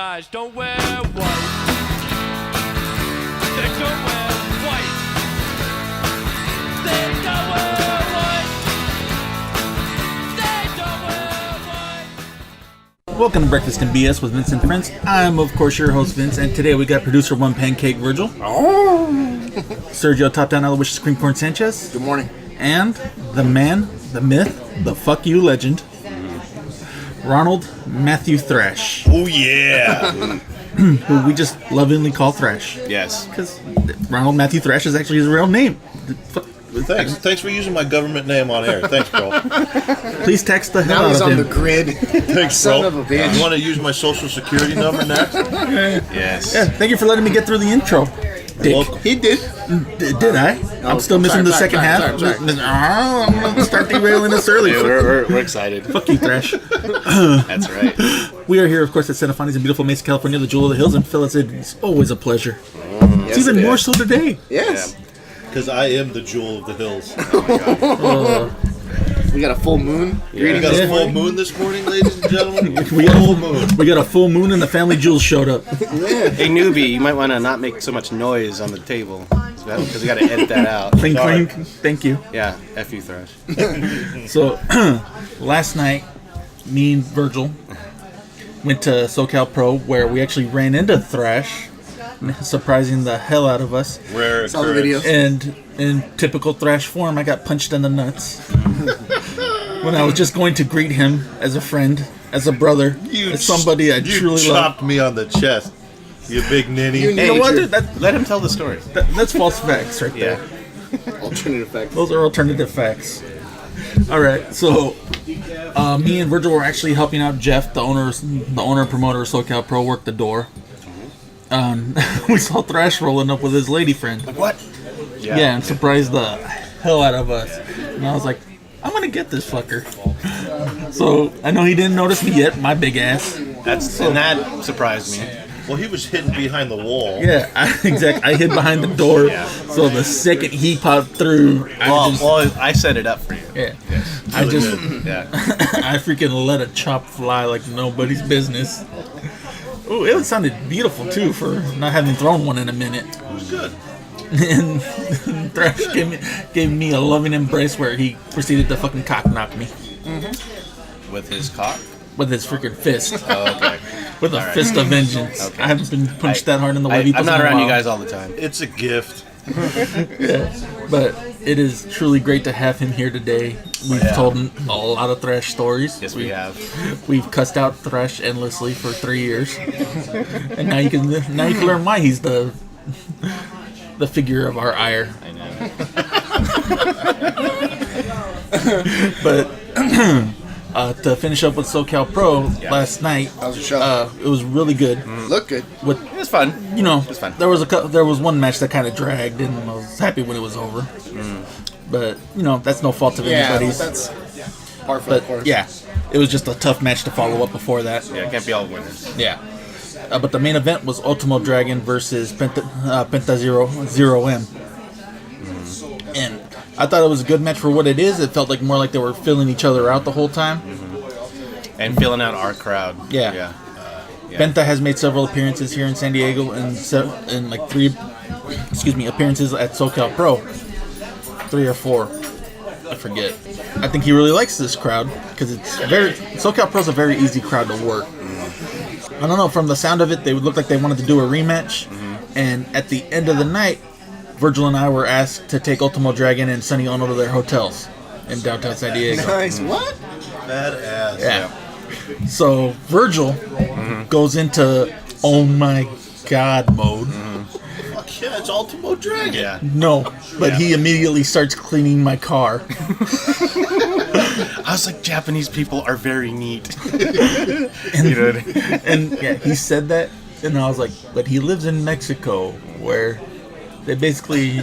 guys don't wear white. They don't wear white. They don't wear white. They don't wear white. Welcome to Breakfast and BS with Vince and Friends. I'm, of course, your host, Vince, and today we got producer One Pancake Virgil. Oh. Sergio Top Down Aloysius Cream Corn Sanchez. Good morning. And the man, the myth, the fuck you legend, Ronald Matthew Thrash. Oh, yeah. Who we just lovingly call Thrash. Yes. Because Ronald Matthew Thrash is actually his real name. Thanks for using my government name on air. Thanks, bro. Please text the hell Now out he's of on him. the grid. Thanks, Son bro. of a bitch. You want to use my social security number next? Yes. Yeah, thank you for letting me get through the intro. Dick. Welcome. He did. Did I? I'm still missing the second half. Sorry. I'm going to start derailing this early. Yeah, we're excited. Fuck you, Thrash. That's right. We are here, of course, at Senefani's in beautiful Mesa, California, the jewel of the hills, and Phyllis. It's always a pleasure. It's even more so today. Yes. Because I am the jewel of the hills. We got a full moon. We got a full moon this morning, ladies and gentlemen. We got a full moon and the family jewels showed up. Hey newbie, you might want to not make so much noise on the table because we got to edit that out. Clink, clink. Thank you. Yeah, F you, Thrash. So, last night, me and Virgil went to SoCal Pro where we actually ran into Thrash, surprising the hell out of us. Rare Saw the occurrence. video. And in typical Thrash form, I got punched in the nuts. When I was just going to greet him as a friend, as a brother, as somebody I truly You love. chopped me on the chest, you big ninny. You You know what, dude? Let him tell the story. That's false facts right Yeah. there. Alternative facts. Those are alternative facts. All right, so me and Virgil were actually helping out Jeff, the owner and promoter of SoCal Pro, work the door. We saw Thrash rolling up with his lady friend. What? Yeah, and surprised the hell out of us. And I was like, I'm gonna get this fucker. So I know he didn't notice me yet, my big ass. And that surprised me. Well, he was hidden behind the wall. Yeah, I hid behind the door. Yeah. So the second he popped through, I set it up for you. yeah, I just Yeah. I freaking let a chop fly like nobody's business. Oh, it sounded beautiful too for not having thrown one in a minute. It was good. And Thrash gave me a loving embrace where he proceeded to fucking cock knock me With his cock. with his freaking fist. Oh, okay. With a fist of vengeance. Okay. I haven't been punched that hard in the Wavy. I'm not around you guys all the time. It's a gift. But it is truly great to have him here today. We've told him a lot of Thrash stories. Yes, we have. We've cussed out Thrash endlessly for 3 years, and now you can learn why he's the figure of our ire. I know. But to finish up with SoCal Pro last night, That was a show. it was really good. Look good. With It was fun. it's fun. there was one match that kind of dragged, and I was happy when it was over. But that's no fault of Yeah, but anybody's. that's par for the But course. yeah, it was just a tough match to follow up before that. Yeah, it can't be all winners. Yeah. But the main event was Ultimo Dragon versus Penta Zero M. And I thought it was a good match for what it is. It felt like more like they were filling each other out the whole time. And filling out our crowd. Yeah. Yeah. Penta has made several appearances here in San Diego and like 3 appearances at SoCal Pro. 3 or 4. I forget. I think he really likes this crowd because SoCal Pro's a very easy crowd to work. I don't know, from the sound of it, they would look like they wanted to do a rematch. And at the end of the night, Virgil and I were asked to take Ultimo Dragon and Sonny Ono to their hotels in downtown San Diego. Nice. What? Badass. Yeah. So Virgil goes into oh my god mode. Fuck yeah, it's Ultimo Dragon. Yeah. No, but he immediately starts cleaning my car. I was like, Japanese people are very neat. You know what I mean? And yeah, he said that, and I was like, but he lives in Mexico, where they basically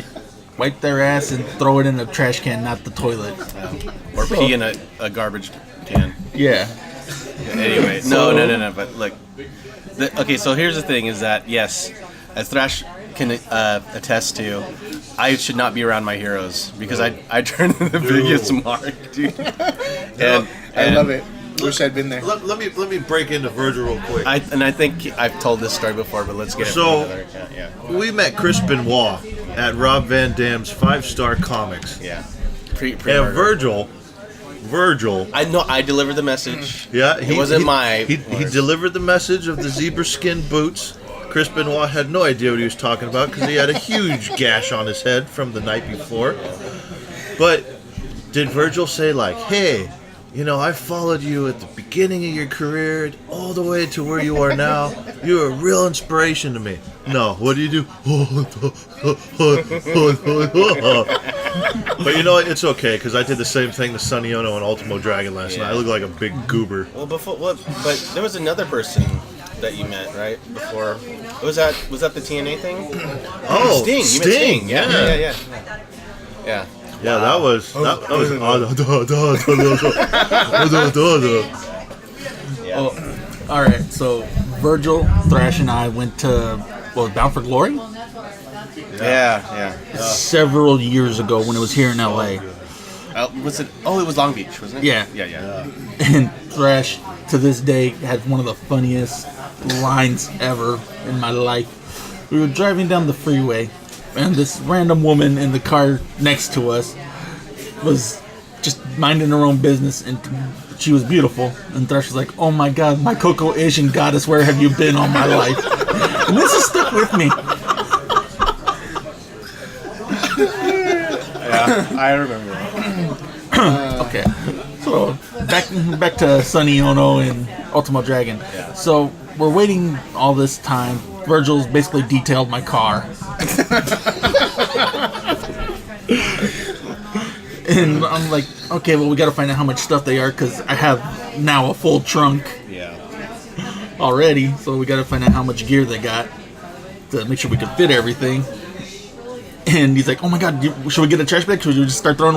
wipe their ass and throw it in a trash can, not the toilet. Or pee in a garbage can. Yeah. Anyway, So- no. But look, okay. So here's the thing: is that yes, as Thrash can attest to, I should not be around my heroes because I turn the biggest mark, dude. And I love it. Wish I'd been there. Let me break into Virgil real quick. I think I've told this story before, but let's get it. So- another. Yeah. We met Chris Benoit at Rob Van Dam's 5-Star Comics. Yeah. And Virgil. I know. I delivered the message. Yeah, it wasn't my. He words. delivered the message of the zebra skin boots. Chris Benoit had no idea what he was talking about because he had a huge gash on his head from the night before. But did Virgil say like, "Hey, you know, I followed you at the beginning of your career all the way to where you are now. You're a real inspiration to me." No, what do you do? But you know what? It's okay because I did the same thing to Sonny and Ultimo Dragon last night. I look like a big goober. Well, but there was another person that you met right before. Was that the TNA thing? Oh, Sting. You met Sting. Yeah. Yeah, that was. Oh, all right. So Virgil, Thrash, and I went to Bound for Glory Yeah. several years ago when it was here in LA. Was it? Oh, it was Long Beach, wasn't it? Yeah. Yeah. And Thrash, to this day, had one of the funniest lines ever in my life. We were driving down the freeway, and this random woman in the car next to us was just minding her own business, and she was beautiful. And Thrash was like, "Oh my God, my Coco Asian goddess, where have you been all my life?" And this has stuck with me. Yeah, I remember. Okay, so back to Sonny Ono and Ultimo Dragon. Yeah. So we're waiting all this time. Virgil's basically detailed my car. And I'm like, okay, well, we got to find out how much stuff they are because I have now a full trunk Yeah. already. So we got to find out how much gear they got to make sure we can fit everything. And he's like, "Oh my God, should we get a trash bag? Should we just start throwing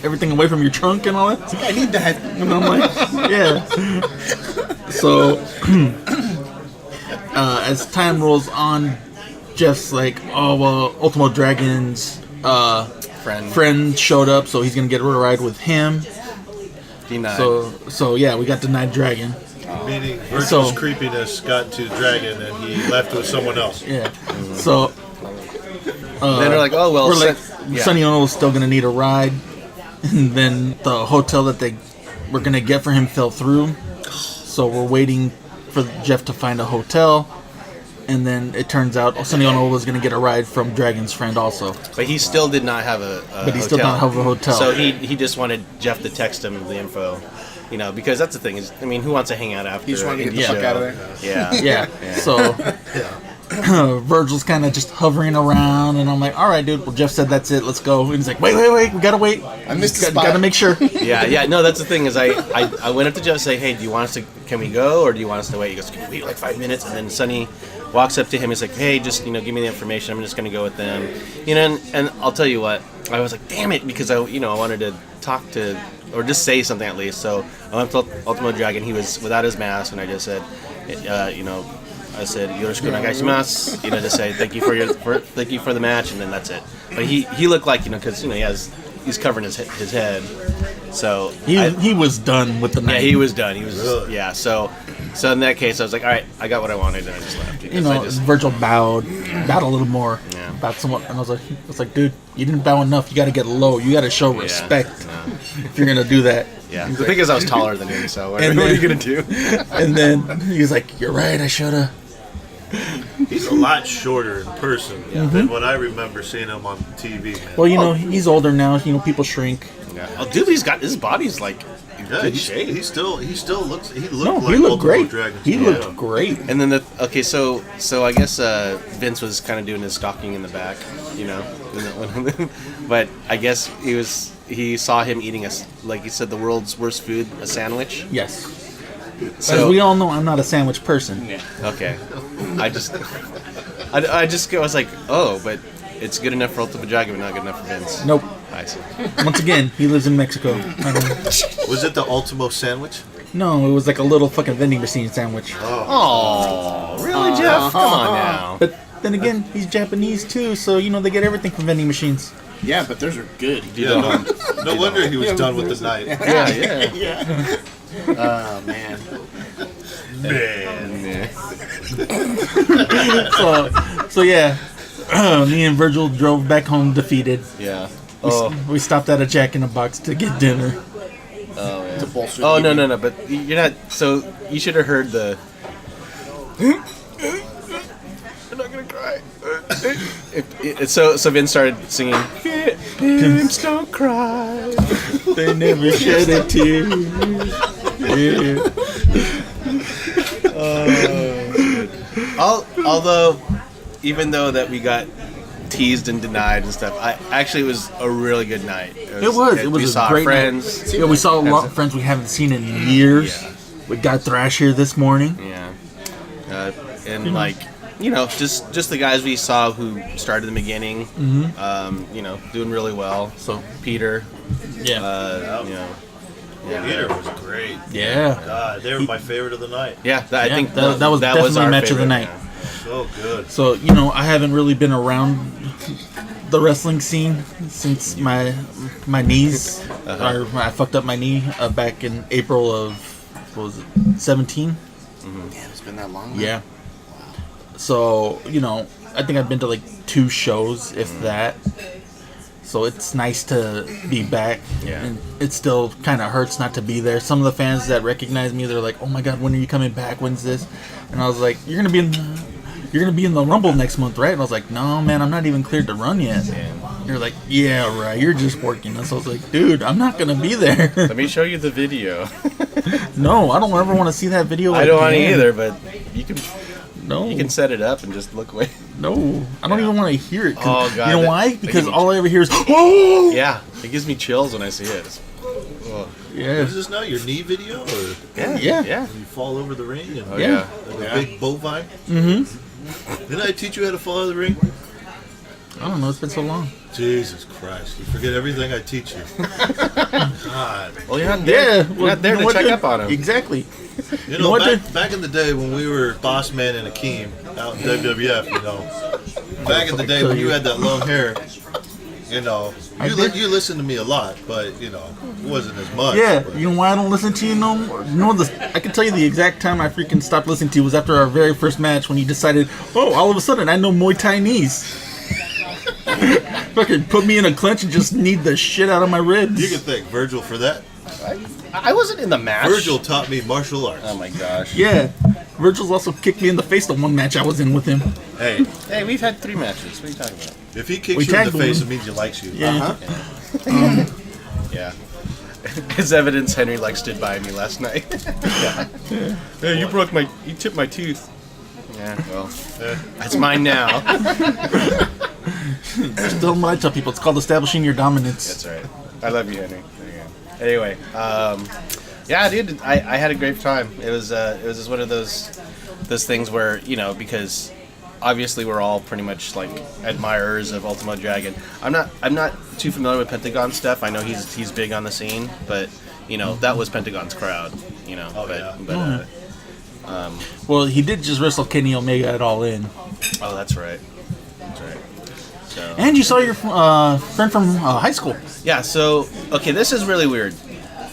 everything away from your trunk and all that?" I need that. And I'm like, "Yeah." So as time rolls on, Jeff's like, "Oh well, Ultimo Dragon's friend showed up, so he's gonna get a ride with him." Denied. So yeah, we got denied Dragon. Meaning Virgil's So- creepiness got to Dragon and he left with someone else. Yeah. So then they're like, "Oh well." we're like, yeah. Sonny Ono's still gonna need a ride, and then the hotel that they were gonna get for him fell through, so we're waiting for Jeff to find a hotel, and then it turns out Sonny Ono was gonna get a ride from Dragon's friend also. But he still did not have a But he still hotel. don't have a hotel. So he just wanted Jeff to text him the info. You know, because that's the thing is, I mean, who wants to hang out after? He just wanted to get an the indie fuck show? out of there. Yeah. Yeah. So Virgil's kind of just hovering around, and I'm like, "All right, dude. Well, Jeff said that's it. Let's go." And he's like, "Wait, we gotta wait. I missed the spot. Gotta make sure." Yeah. No, that's the thing is, I went up to Jeff and say, "Hey, do you want us to? Can we go, or do you want us to wait?" He goes, "Can we wait like 5 minutes?" And then Sonny walks up to him. He's like, "Hey, just give me the information. I'm just gonna go with them." And I'll tell you what, I was like, "Damn it," because I wanted to talk to or just say something at least. So I went to Ultimo Dragon. He was without his mask, and I just said, I said, "Yoroshiku onegaishimasu," to say thank you for the match, and then that's it. But he looked like, because he's covering his head, so He was done with the night. yeah, he was done. He was Really? yeah. So in that case, I was like, all right, I got what I wanted, and I just left. Because I just, Virgil bowed a little more, Yeah. bowed somewhat, and I was like, dude, you didn't bow enough. You got to get low. You got to show respect if you're gonna do that. yeah. The thing is, I was taller than him, so what And are you then- gonna do? And then he's like, "You're right. I shoulda." He's a lot shorter in person than what I remember seeing him on TV, man. Well, he's older now. People shrink. Yeah. Oh, dude, his body's like in Yeah, good shape. he still looks. He looked No, like he looked Ultimo great. Dragon. He looked great. And then so I guess Vince was kind of doing his stalking in the back, but I guess he saw him eating like he said, the world's worst food, a sandwich. Yes. So As we all know, I'm not a sandwich person. okay, I was like, oh, but it's good enough for Ultimo Dragon, but not good enough for Vince. Nope. I see. Once again, he lives in Mexico. Was it the Ultimo sandwich? No, it was like a little fucking vending machine sandwich. Oh, really, Jeff? Come on now. But then again, he's Japanese too, so they get everything from vending machines. Yeah, but those are good. Yeah, no wonder he was done with the night. Yeah. Oh man. Man. So yeah, me and Virgil drove back home defeated. Yeah. We stopped at a Jack in the Box to get dinner. Oh, yeah. To bolster Oh, the no. But you're not. So you should have heard the. I'm not gonna cry. So Vince started singing. Pimps don't cry. They never shed a tear. Yeah. Although, even though that we got teased and denied and stuff, it was a really good night. It was We a saw great friends. night. Yeah, we saw a lot of friends we haven't seen in years. Yeah. We got Thrash here this morning. Yeah. And just the guys we saw who started in the beginning, doing really well. So Peter, yeah, Peter was great. yeah. God, they were my favorite of the night. I think that was definitely our match of the favorite, night. yeah. So good. So I haven't really been around the wrestling scene since my knees. Or I fucked up my knee back in April of 17. Damn, it's been that long. Yeah. So I think I've been to like 2 shows, if that. So it's nice to be back. Yeah. And it still kind of hurts not to be there. Some of the fans that recognize me, they're like, "Oh my God, when are you coming back? When's this?" And I was like, "You're gonna be in the Rumble next month, right?" And I was like, "No, man, I'm not even cleared to run yet." You're like, "Yeah, right. You're just working." And so I was like, "Dude, I'm not gonna be there." Let me show you the video. No, I don't ever want to see that video. I don't want to again. either, but you can No, set it up and just look away. no, I don't even want to hear it. 'Cause- Oh, God, you know that- why? that Because gives me- all I ever hear is, "Oh, Yeah, it gives me chills when I see it. What yeah, is this now? Your knee video? Or yeah. you fall over the ring? And Oh yeah. like a big bovine? Mm-hmm. Didn't I teach you how to fall over the ring? I don't know. It's been so long." Jesus Christ. You forget everything I teach you. God. Well, you're not there. Yeah, You're not there to check up on him. Exactly. You know know, what, back in the day when we were Boss Man and Akeem out in WWF, back in the day when you had that long hair, you listened to me a lot, but, it wasn't as much. Yeah, but- you know why I don't listen to you no more? I can tell you the exact time I freaking stopped listening to you was after our very first match when you decided, "Oh, all of a sudden I know Muay Thai knees." Fucking put me in a clinch and just kneed the shit out of my ribs. You can thank Virgil for that. I wasn't in the match. Virgil taught me martial arts. Oh my gosh. Yeah, Virgil's also kicked me in the face the one match I was in with him. Hey, Hey, we've had 3 matches. What are you talking about? if he kicks We you in tagged the face, him. it means he likes you. Yeah. Yeah. As evidence, Henry stood by me last night. Hey, you tipped my tooth. Yeah, well, that's mine now. Still, what I tell people, it's called establishing your dominance. That's right. I love you, Henry. There you go. Anyway, yeah, dude, I had a great time. It was just one of those things where because obviously we're all pretty much admirers of Ultimo Dragon. I'm not too familiar with Pentagon stuff. I know he's big on the scene, but that was Pentagon's crowd. Well, he did just wrestle Kenny Omega at All In. Oh, that's right. That's right. So. And you saw your friend from high school. Yeah, so, okay, this is really weird.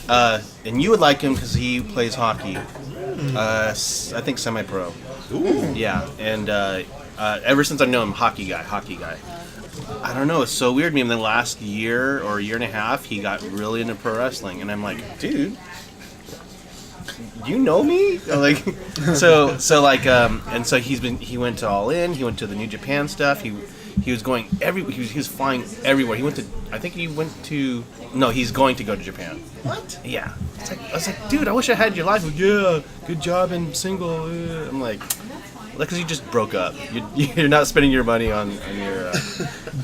And you would like him because he plays hockey. I think semi-pro. Ooh. Yeah, and ever since I know him, hockey guy. I don't know, it's so weird. I mean, in the last year or year and a half, he got really into pro wrestling. And I'm like, dude, you know me? And so he went to All In, he went to the New Japan stuff, he was going he was flying everywhere. He's going to go to Japan. What? Yeah. I was like, dude, I wish I had your life. Yeah, good job in single. I'm like, because you just broke up. You're not spending your money on your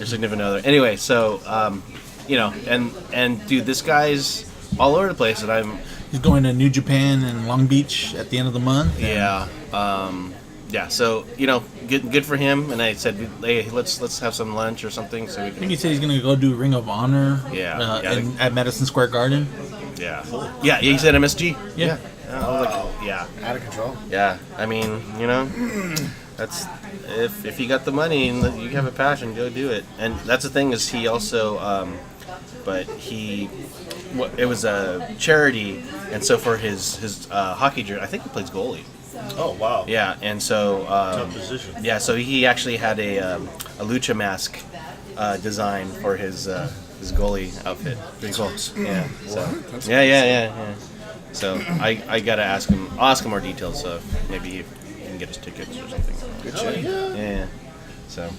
significant other. Anyway, so and dude, this guy's all over the place, and He's going to New Japan in Long Beach at the end of the month. yeah. So good for him. And I said, hey, let's have some lunch or something. So we I think can. he said he's going to go do Ring of Honor. Yeah. At Madison Square Garden. Yeah. Yeah. He said MSG. Yeah. I was like, yeah. Out of control. Yeah. I mean, that's if you got the money and you have a passion, go do it. And that's the thing is he also. but it was a charity, and so for his hockey jersey, I think he plays goalie. Oh wow. Yeah, and so Tough position. yeah, so he actually had a lucha mask design for his goalie outfit. Pretty cool. Yeah. So yeah. So I gotta ask him. I'll ask him more details. So maybe he can get his tickets or something. Good shit. Yeah. So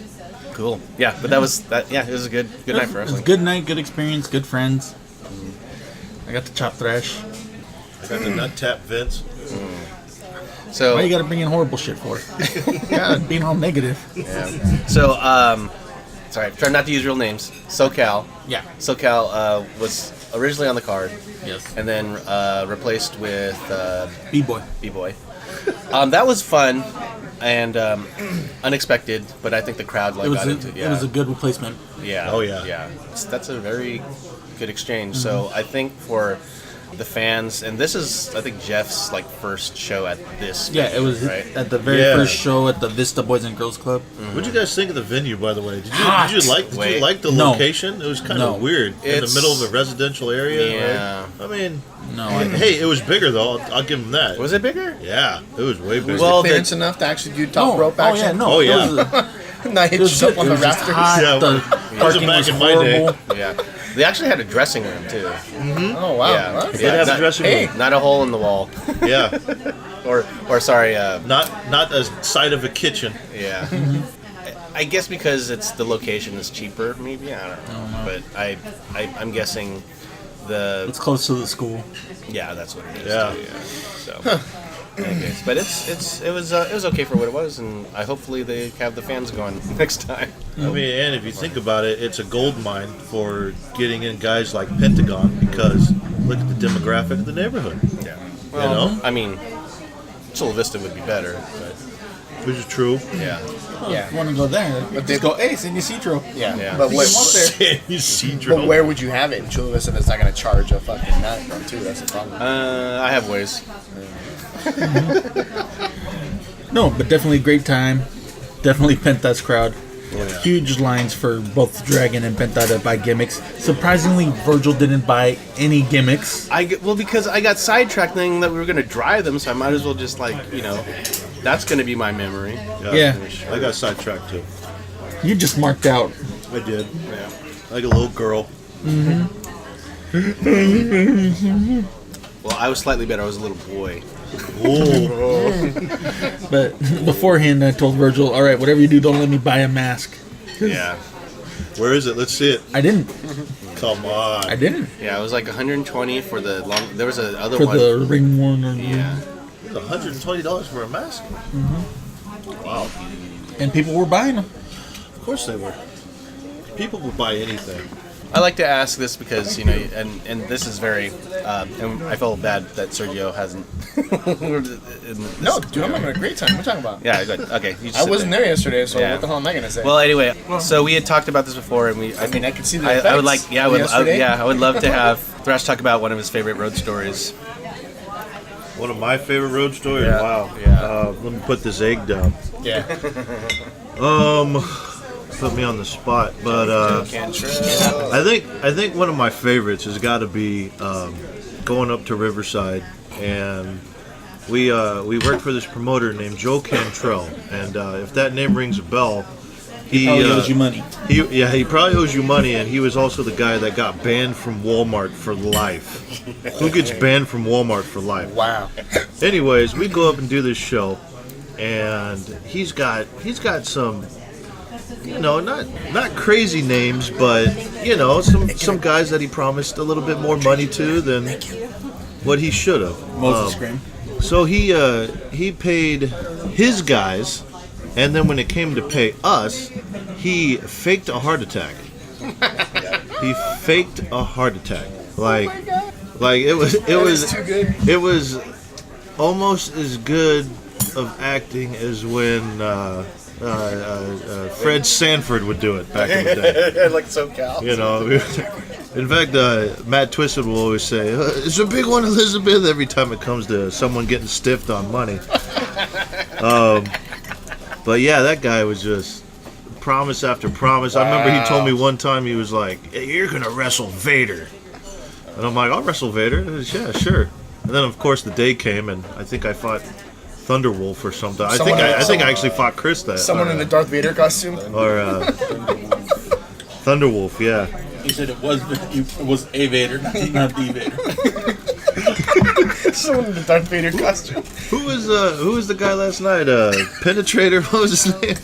cool. Yeah, but that was that. Yeah, it was a good night for It us. was a good night, good experience, good friends. I got the chop thrash. I got the nut tap Vince. So Why you gotta bring in horrible shit for? Yeah, being all negative. yeah. So sorry, try not to use real names. SoCal. Yeah. SoCal was originally on the card, Yes. and then replaced with B-boy. B-boy. That was fun and unexpected, but I think the crowd It was got into it. it was a good replacement. Yeah. Oh, yeah. Yeah. That's a very good exchange. So I think for the fans, and this is I think Jeff's first show at this. Yeah, it was right. at the very Yeah. first show at the Vista Boys and Girls Club. What'd you guys think of the venue, by the way? Did Hot. you like the No. location? It was kind No. of weird in the It's- middle of a residential area. Yeah. Right? I mean, No, hey, it was bigger though. I'll give them that. Was it bigger? Yeah, it was way bigger. Well, Clearance enough to actually do top rope oh action? yeah, no. Oh, yeah. It was, Not hit it was you good. up on It the was just rafters? hot. Yeah, The parking back was in my day. horrible. Yeah. They actually had a dressing room too. Oh, wow. Yeah. What? They had a not, dressing hey. room. not a hole in the wall, Yeah, or sorry, not a side of a kitchen. yeah. I guess because it's the location is cheaper, maybe I don't know. But I'm guessing It's close to the school. yeah, that's what it is. Yeah. too, So, anyways, but it was okay for what it was, and hopefully they have the fans going next time. I mean, and if you think about it, it's a gold mine for getting in guys like Pentagon because look at the demographic of the neighborhood. Yeah. You know, I mean, Chula Vista would be better, but which is true. yeah. Yeah. If you want to go there, But just go, hey, San Ysidro. Yeah. Yeah. But, what, You see, but where would you have it in Chula Vista that's not going to charge a fucking nut from, too? That's the problem. I have ways. No, but definitely a great time. Definitely Penta's crowd. Oh, Huge lines for both Dragon and Penta to buy gimmicks. Surprisingly, Virgil didn't buy any gimmicks. Because I got sidetracked thinking that we were gonna drive them, so I might as well just that's gonna be my memory. Yeah. I got sidetracked too. You just marked out. I did, Yeah. like a little girl. Well, I was slightly better. I was a little boy. Ooh. But beforehand, I told Virgil, all right, whatever you do, don't let me buy a mask. Yeah. Where is it? Let's see it. I didn't. Come on. I didn't. Yeah, it was like 120 for the long. There was a other For one. the ring one. Or Yeah. It was $120 for a mask. Wow. And people were buying them. Of course they were. People would buy anything. I like to ask this because and this is very, and I feel bad that Sergio hasn't. No, dude, I'm having a great time. What are you talking about? Yeah, good. Okay. You just I sit wasn't there yesterday, so Yeah. what the hell am I going to say? Well, anyway, so we had talked about this before, and I mean, I can see the I would effects like, of yesterday. I would love to have Thrash talk about one of his favorite road stories. One of my favorite road stories. Yeah. Wow. Yeah. Let me put this egg down. Yeah. Put me on the spot, but I think one of my favorites has got to be going up to Riverside, and we worked for this promoter named Joe Cantrell, and if that name rings a bell, he owes you money. He probably owes you money, and he was also the guy that got banned from Walmart for life. Who gets banned from Walmart for life? Wow. Anyways, we go up and do this show, and he's got some, not crazy names, but some guys that he promised a little bit more money to than what he should have. Moses Scream. So he paid his guys, and then when it came to pay us, he faked a heart attack. He faked a heart attack. Like it was too good. It was almost as good of acting as when Fred Sanford would do it back in the day. Like SoCal. In fact, Matt Twisted will always say, "It's a big one, Elizabeth," every time it comes to someone getting stiffed on money. But yeah, that guy was just promise after promise. I remember he told me one time, he was like, hey, you're going to wrestle Vader. And I'm like, I'll wrestle Vader. Yeah, sure. And then, of course, the day came, and I think I fought Thunderwolf or something. I think I actually fought Chris that. Someone in a Darth Vader costume? Or Thunderwolf, yeah. He said it was a Vader, not the Vader. Someone in a Darth Vader costume. Who was the guy last night? Penetrator? What was his name?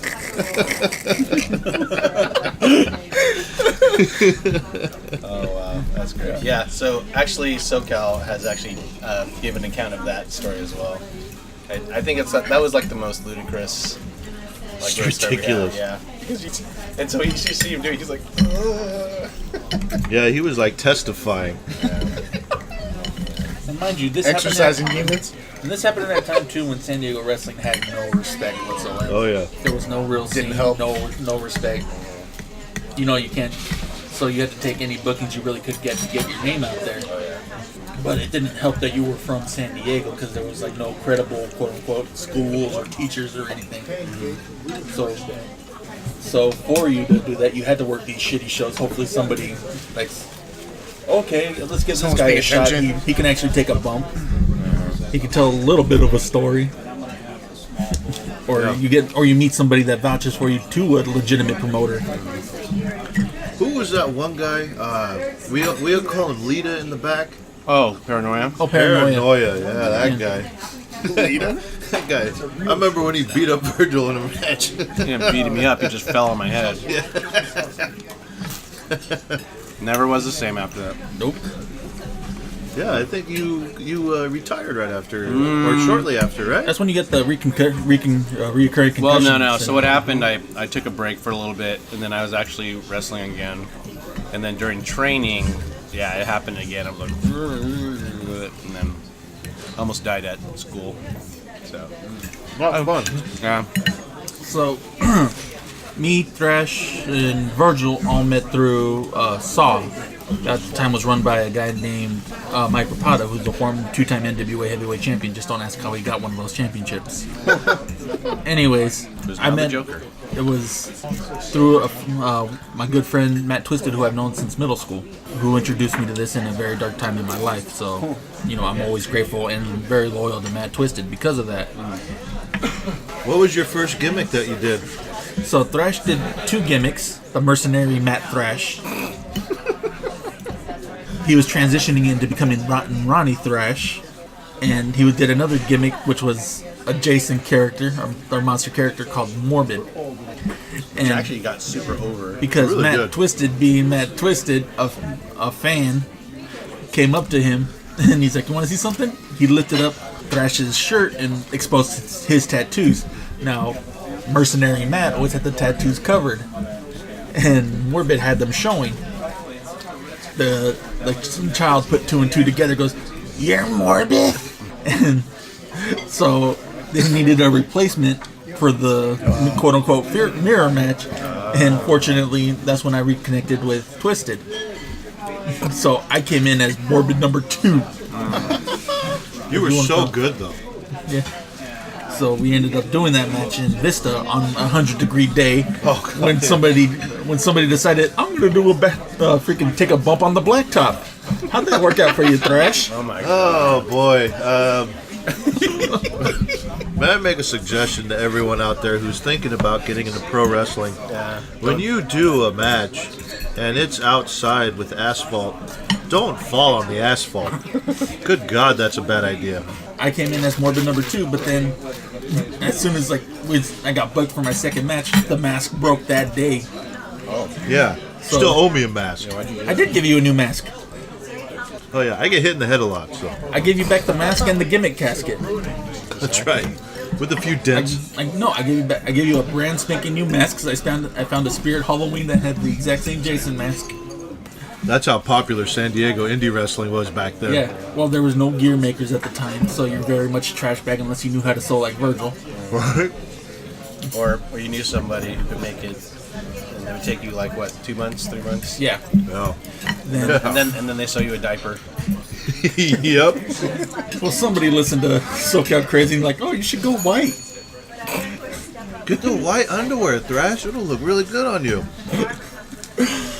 Oh wow, that's great. Yeah, so actually SoCal has actually given an account of that story as well. I think that was like the most ludicrous. Like, It's ridiculous. Yeah. And so you see him doing, he's like, ugh. Yeah, he was like testifying. And mind you, this Exercising happened demons? and this happened at that time too when San Diego wrestling had no respect whatsoever. Oh yeah. There was no real scene, Didn't help. no respect. You know, you can't. So you had to take any bookings you really could get to get your name out there. But it didn't help that you were from San Diego because there was like no credible quote unquote schools or teachers or anything. So for you to do that, you had to work these shitty shows. Hopefully somebody like, okay, let's give Someone's this guy paying a shot. attention. He can actually take a bump. He can tell a little bit of a story. Or you meet somebody that vouches for you to a legitimate promoter. Who was that one guy? We'll call him Lita in the back. Oh, Paranoia? Oh, Paranoia. Yeah, that guy. That guy. I remember when he beat up Virgil in a match. He didn't beat me up, he just fell on my head. Never was the same after that. Nope. Yeah, I think you retired right after, or shortly after, right? That's when you get the reoccurring concussion. Well, no. So what happened, I took a break for a little bit, and then I was actually wrestling again. And then during training, yeah, it happened again. I was like, and then almost died at school. So, Not fun. yeah. So, me, Thrash, and Virgil all met through Saw. At the time was run by a guy named Mike Rapata, who's the former two-time NWA heavyweight champion. Just don't ask how he got one of those championships. Anyways, I met Joker. It was through my good friend Matt Twisted, who I've known since middle school, who introduced me to this in a very dark time in my life. So, I'm always grateful and very loyal to Matt Twisted because of that. What was your first gimmick that you did? So Thrash did two gimmicks. The mercenary Matt Thrash. He was transitioning into becoming Ronnie Thrash, and he did another gimmick, which was a Jason character, or monster character called Morbid. And Actually got super over. because Really Matt good. Twisted, being Matt Twisted, a fan, came up to him, and he's like, "You want to see something?" He lifted up Thrash's shirt and exposed his tattoos. Now, mercenary Matt always had the tattoos covered, and Morbid had them showing. Some child put two and two together, goes, "You're Morbid," and so they needed a replacement for the quote-unquote mirror match, and fortunately, that's when I reconnected with Twisted. So I came in as Morbid number 2. You were so good, though. Yeah. So we ended up doing that match in Vista on a 100-degree day. Oh, God. when somebody decided, I'm gonna do freaking take a bump on the blacktop. How'd that work out for you, Thrash? Oh my god. Oh boy. May I make a suggestion to everyone out there who's thinking about getting into pro wrestling? Yeah. When you do a match and it's outside with asphalt, don't fall on the asphalt. Good God, that's a bad idea. I came in as Morbid number 2, but then as soon as I got booked for my second match, the mask broke that day. Yeah. So- Still owe me a mask. I did give you a new mask. Oh yeah, I get hit in the head a lot, so I gave you back the mask and the gimmick casket. that's right. With a few dents. I gave you a brand spanking new mask because I found a Spirit Halloween that had the exact same Jason mask. That's how popular San Diego indie wrestling was back then. Yeah, well, there was no gear makers at the time, so you're very much a trash bag unless you knew how to sew like Virgil. Right? Or you knew somebody who could make it, and it would take you like what, 2 months, 3 months? Yeah. No. Then, And then they sew you a diaper. Yep. well, somebody listened to SoCal Crazy and like, oh, you should go white. Get the white underwear, Thrash. It'll look really good on you.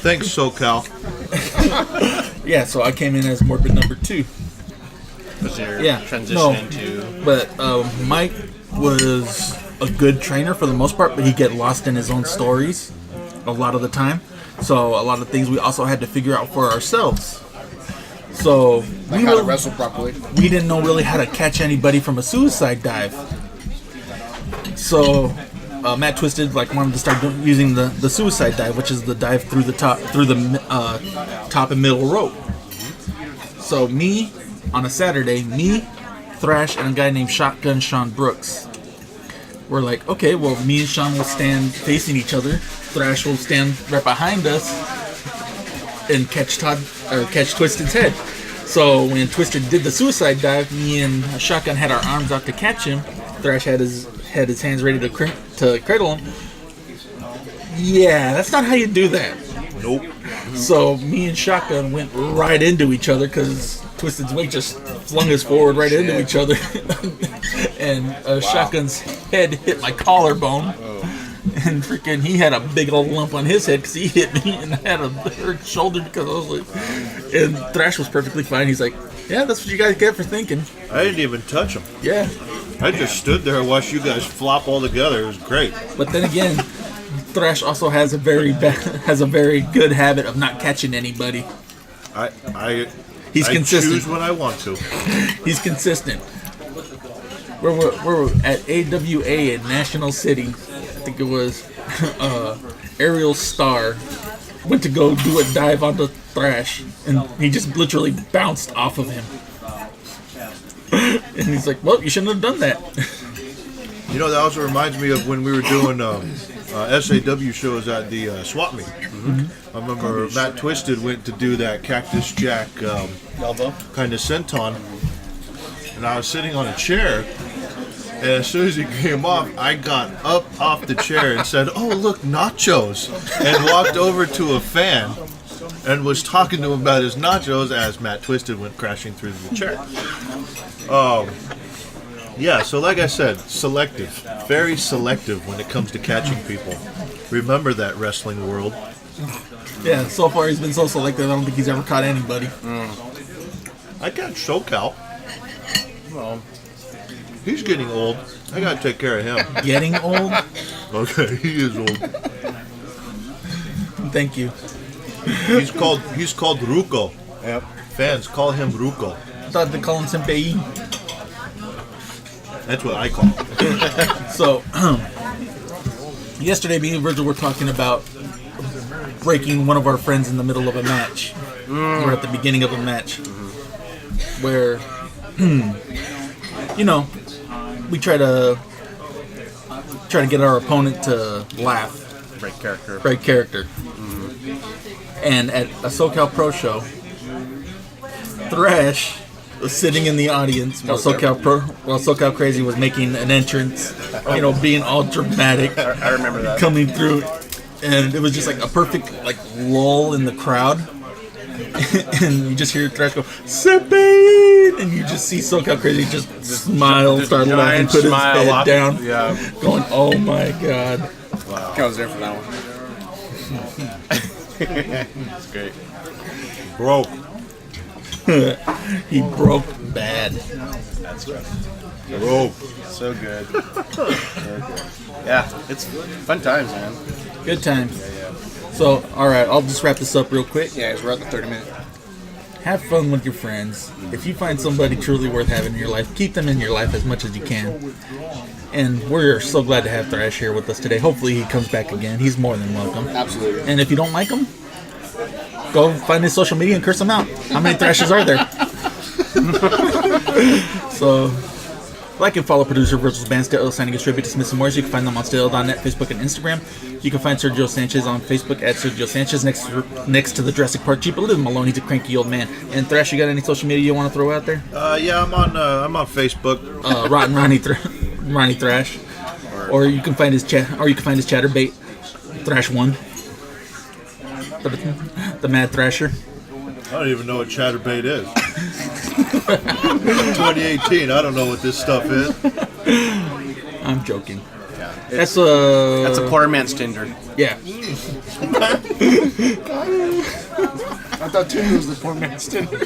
Thanks, SoCal. Yeah, so I came in as morbid number 2. Was your Yeah, transitioning to? But Mike was a good trainer for the most part, but he'd get lost in his own stories a lot of the time. So a lot of things we also had to figure out for ourselves. So Like how to wrestle properly. we didn't know really how to catch anybody from a suicide dive. So Matt Twisted wanted to start using the suicide dive, which is the dive through the top top and middle rope. So me on a Saturday, Thrash, and a guy named Shotgun Sean Brooks. We're like, okay, well, me and Sean will stand facing each other. Thrash will stand right behind us and catch Twisted's head. So when Twisted did the suicide dive, me and Shotgun had our arms out to catch him. Thrash had his hands ready to cradle him. Yeah, that's not how you do that. Nope. So me and Shotgun went right into each other because Twisted's weight just flung us forward right into each other. And Shotgun's head hit my collarbone. And freaking, he had a big old lump on his head because he hit me, and I had a hurt shoulder because I was like, and Thrash was perfectly fine. He's like, yeah, that's what you guys get for thinking. I didn't even touch him. Yeah. I just stood there and watched you guys flop all together. It was great. But then again, Thrash also has a very good habit of not catching anybody. He's I consistent. choose when I want to. He's consistent. We're at AWA in National City. I think it was Ariel Star went to go do a dive onto Thrash, and he just literally bounced off of him. And he's like, well, you shouldn't have done that. You know, that also reminds me of when we were doing SAW shows at the swap meet. I remember Matt Twisted went to do that Cactus Jack Elbow. kind of senton, and I was sitting on a chair, and as soon as he came off, I got up off the chair and said, "Oh, look, nachos," and walked over to a fan and was talking to him about his nachos as Matt Twisted went crashing through the chair. Yeah, so like I said, selective. Very selective when it comes to catching people. Remember that, wrestling world. Yeah, so far he's been so selective, I don't think he's ever caught anybody. I catch SoCal. Well, He's getting old. I gotta take care of him. Getting old? Okay, he is old. Thank you. He's called Ruko. yep. Fans call him Ruko. I thought they call him Senpei. That's what I call him. So, yesterday me and Virgil were talking about breaking one of our friends in the middle of a match. We're at the beginning of a match. Where, you know, we try to get our opponent to laugh. Break character. And at a SoCal Pro show, Thrash was sitting in the audience while SoCal Crazy was making an entrance, you know, being all dramatic, I remember that. coming through, and it was just like a perfect lull in the crowd. And you just hear Thrash go, "Sipping!" And you just see SoCal Crazy just smile, start laughing, put his head down, going, "Oh my god!" I was there for that one. It's great. Broke. He broke bad. That's good. Broke. So good. So good. Yeah, it's fun times, man. Good times. So, all right, I'll just wrap this up real quick. Yeah, we're at the 30-minute. Have fun with your friends. If you find somebody truly worth having in your life, keep them in your life as much as you can. And we're so glad to have Thrash here with us today. Hopefully he comes back again. He's more than welcome. Absolutely. And if you don't like him, go find his social media and curse him out. How many Thrashes are there? So, like and follow producer Virgil's band Still signing his tribute to Smith & Morris. You can find them on Still.net, Facebook, and Instagram. You can find Sergio Sanchez on Facebook at Sergio Sanchez next to the Jurassic Park Jeep. Live Malone, he's a cranky old man. And Thrash, you got any social media you want to throw out there? Yeah, I'm on Facebook. Rotten Ronnie Thrash, or you can find his chatterbait Thrash1, the Mad Thrasher. I don't even know what Chatterbait is. 2018, I don't know what this stuff is. I'm joking. Yeah. That's That's a poor man's Tinder. Yeah. I thought Tinder was the poor man's Tinder.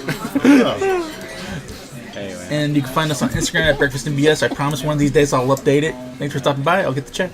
And you can find us on Instagram at Breakfast and BS. I promise one of these days I'll update it. Thanks for stopping by. I'll get the check.